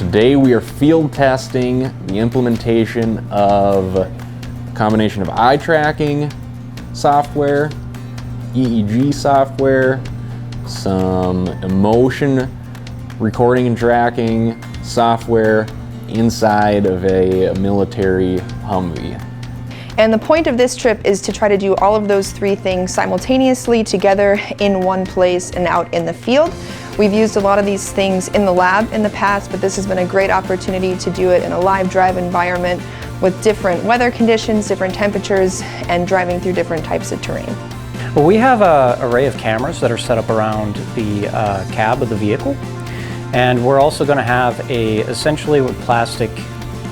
Today we are field testing the implementation of a combination of eye tracking software, EEG software, some emotion recording and tracking software inside of a military Humvee. And the point of this trip is to try to do all of those three things simultaneously together in one place and out in the field. We've used a lot of these things in the lab in the past, but this has been a great opportunity to do it in a live drive environment with different weather conditions, different temperatures, and driving through different types of terrain. Well, we have an array of cameras that are set up around the cab of the vehicle. And we're also going to have essentially a plastic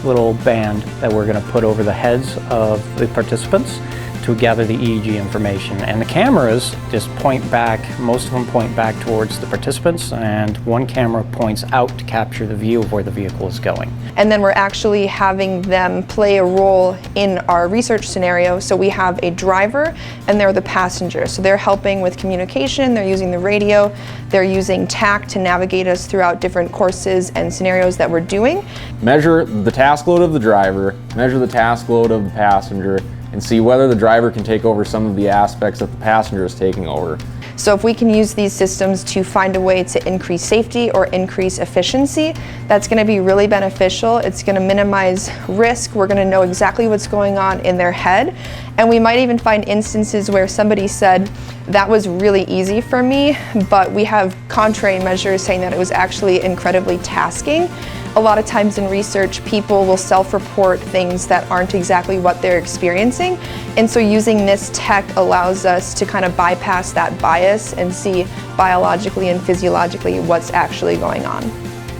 little band that we're going to put over the heads of the participants to gather the EEG information. And the cameras just point back, most of them point back towards the participants, and one camera points out to capture the view of where the vehicle is going. And then we're actually having them play a role in our research scenario. So we have a driver and they're the passenger. So they're helping with communication, they're using the radio, they're using TAC to navigate us throughout different courses and scenarios that we're doing. Measure the task load of the driver, measure the task load of the passenger, and see whether the driver can take over some of the aspects that the passenger is taking over. So if we can use these systems to find a way to increase safety or increase efficiency, that's going to be really beneficial. It's going to minimize risk. We're going to know exactly what's going on in their head. And we might even find instances where somebody said, that was really easy for me, but we have contrary measures saying that it was actually incredibly tasking. A lot of times in research, people will self-report things that aren't exactly what they're experiencing. And so using this tech allows us to kind of bypass that bias and see biologically and physiologically what's actually going on.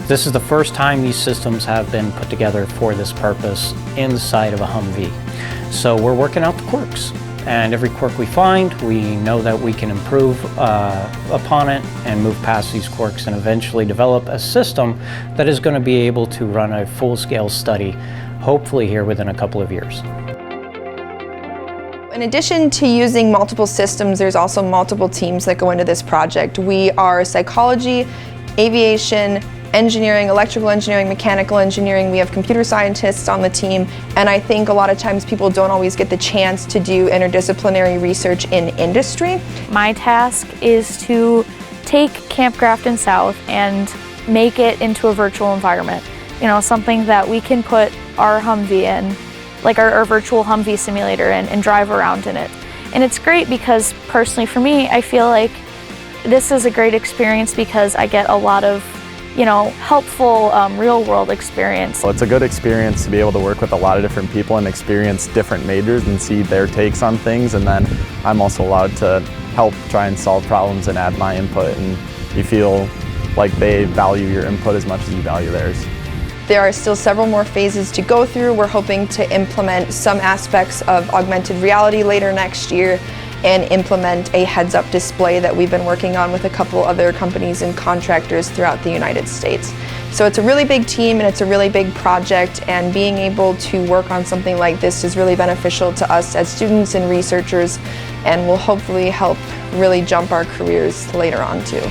This is the first time these systems have been put together for this purpose inside of a Humvee. So we're working out the quirks. And every quirk we find, we know that we can improve upon it and move past these quirks and eventually develop a system that is going to be able to run a full-scale study, hopefully here within a couple of years. In addition to using multiple systems, there's also multiple teams that go into this project. We are psychology, aviation, engineering, electrical engineering, mechanical engineering. We have computer scientists on the team, and I think a lot of times people don't always get the chance to do interdisciplinary research in industry. My task is to take Camp Grafton South and make it into a virtual environment. You know, something that we can put our Humvee in, like our virtual Humvee simulator in, and drive around in it. And it's great because personally for me, I feel like this is a great experience because I get a lot of helpful real-world experience. Well, it's a good experience to be able to work with a lot of different people and experience different majors and see their takes on things, and then I'm also allowed to help try and solve problems and add my input, and you feel like they value your input as much as you value theirs. There are still several more phases to go through. We're hoping to implement some aspects of augmented reality later next year and implement a heads-up display that we've been working on with a couple other companies and contractors throughout the United States. So it's a really big team and it's a really big project, and being able to work on something like this is really beneficial to us as students and researchers, and will hopefully help really jump our careers later on too.